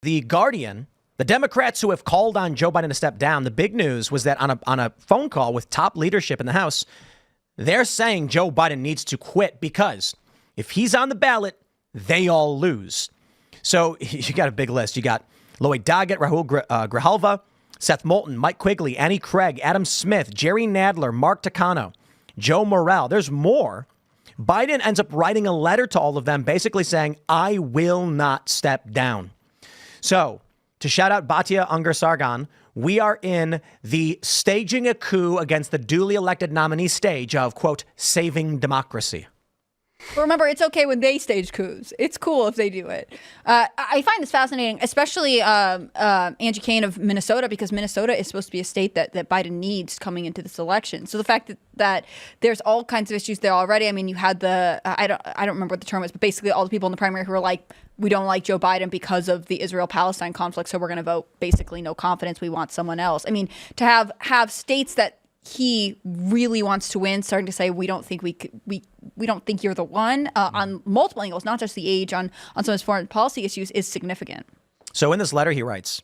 The Guardian, the Democrats who have called on Joe Biden to step down, the big news was that on a phone call with top leadership in the House, they're saying Joe Biden needs to quit because if he's on the ballot, they all lose. So you got a big list. You got Lloyd Doggett, Rahul Grijalva, Seth Moulton, Mike Quigley, Annie Craig, Adam Smith, Jerry Nadler, Mark Takano, Joe Morrell. There's more. Biden ends up writing a letter to all of them basically saying, I will not step down. So to shout out Batya Ungar Sargon, we are in the staging a coup against the duly elected nominee stage of, quote, saving democracy. But remember, it's okay when they stage coups. It's cool if they do it. I find this fascinating, especially Angie Kane of Minnesota, because Minnesota is supposed to be a state that Biden needs coming into this election. So the fact that there's all kinds of issues there already. I mean, you had I don't remember what the term was, but basically all the people in the primary who were like, we don't like Joe Biden because of the Israel-Palestine conflict, so we're going to vote basically no confidence. We want someone else. I mean, to have states that he really wants to win starting to say we don't think we don't think you're the one on multiple angles, not just the age, on some of his foreign policy issues, is significant. So in this letter he writes,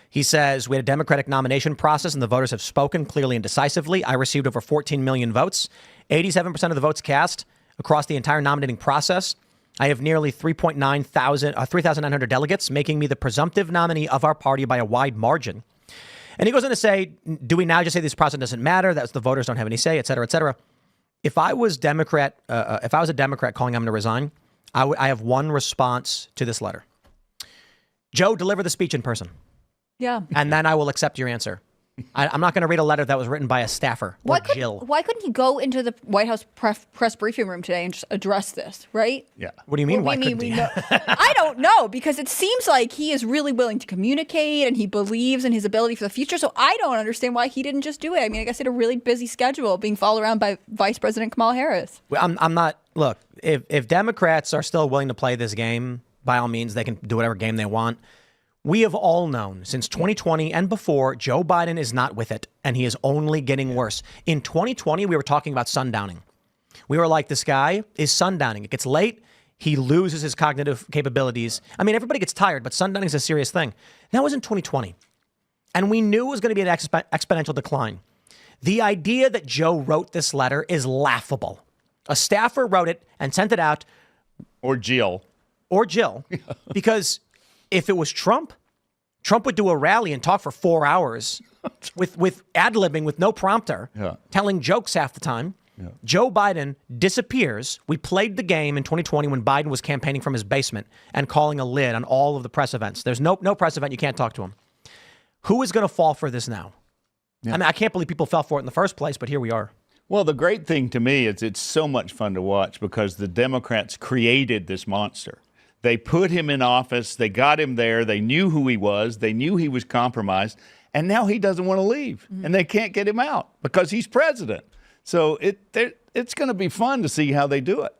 he says, we had a democratic nomination process and the voters have spoken clearly and decisively. I received over 14 million votes, 87% of the votes cast across the entire nominating process. I have nearly 3,900 delegates, making me the presumptive nominee of our party by a wide margin. And he goes on to say, do we now just say this process doesn't matter? That's the voters don't have any say, et cetera, et cetera. If I was a Democrat calling him to resign, I have one response to this letter. Joe, deliver the speech in person. Yeah. And then I will accept your answer. I'm not going to read a letter that was written by a staffer or Jill. Why couldn't he go into the White House press briefing room today and just address this, right? Yeah. What do you mean? Why couldn't he? I don't know, because it seems like he is really willing to communicate and he believes in his ability for the future. So I don't understand why he didn't just do it. I mean, I guess he had a really busy schedule being followed around by Vice President Kamala Harris. I'm not. Look, if Democrats are still willing to play this game, by all means, they can do whatever game they want. We have all known since 2020 and before, Joe Biden is not with it, and he is only getting worse. In 2020, we were talking about sundowning. We were like, this guy is sundowning. It gets late. He loses his cognitive capabilities. I mean, everybody gets tired, but sundowning is a serious thing. That was in 2020. And we knew it was going to be an exponential decline. The idea that Joe wrote this letter is laughable. A staffer wrote it and sent it out. Or Jill. Because if it was Trump would do a rally and talk for 4 hours with ad-libbing with no prompter, telling jokes half the time. Yeah. Joe Biden disappears. We played the game in 2020 when Biden was campaigning from his basement and calling a lid on all of the press events. There's no press event. You can't talk to him. Who is going to fall for this now? Yeah. I mean, I can't believe people fell for it in the first place, but here we are. Well, the great thing to me is it's so much fun to watch because the Democrats created this monster. They put him in office. They got him there. They knew who he was. They knew he was compromised. And now he doesn't want to leave. Mm-hmm. And they can't get him out because he's president. So it's going to be fun to see how they do it.